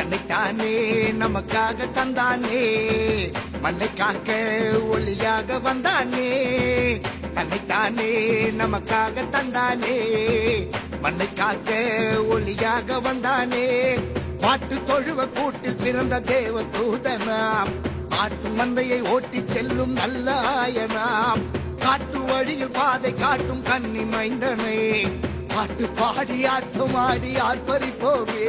தன்னைத்தானே நமக்காக தந்தானே, மண்ணை காக்க ஒளியாக வந்தானே. தன்னைத்தானே நமக்காக தந்தானே, மண்ணை காக்க ஒளியாக வந்தானே. பாட்டு தொழுவ கூட்டில் பிறந்த தேவ தூதனாம், காட்டு மந்தையை ஓட்டி செல்லும் நல்ல ஆயனாம். காட்டு வழியில் பாதை காட்டும் கன்னி மைந்தனே, பாட்டு பாடி ஆட்டம் ஆடி ஆர்ப்பரிப்போவே.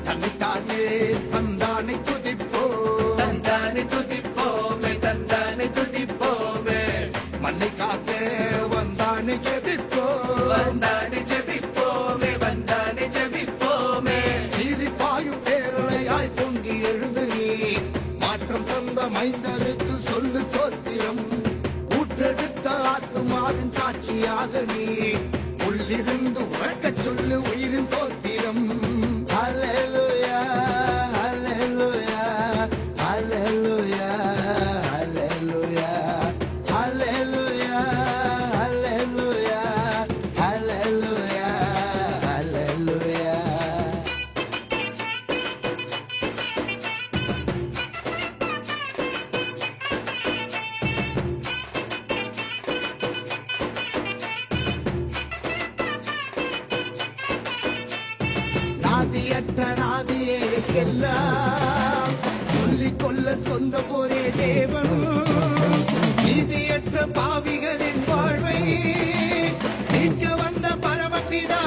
தன்னைத்தானே தந்தானை துதிப்போம், தந்தானை துதிப்போமே, தந்தானை துதிப்போமே. மண்ணை காக்க வந்தானை ஜெபிப்போம், வந்தானை ஜெபிப்போமே, வந்தானை ஜெபிப்போமே. சீரிப்பாயும் பேரலையாய் பொங்கி எழுந்து நீ, மாற்றம் தந்த மைந்தருக்கு சொல்லு சோத்திரம். ஊற்றெடுத்த ஆத்துமாவின் சாட்சியாக நீ, உள்ளிருந்து உறக்கச் சொல்லு உயிரின் தோத்திரம். Hallelujah, hallelujah, hallelujah, hallelujah, hallelujah, hallelujah, hallelujah, hallelujah. நாதியற்ற நாதியேக்கெல்லாம் சொல்லிக் கொள்ள சொந்த ஒரே தேவன், நீதியற்ற பாவிகளின் வாழ்வை மீட்க வந்த பரமபிதா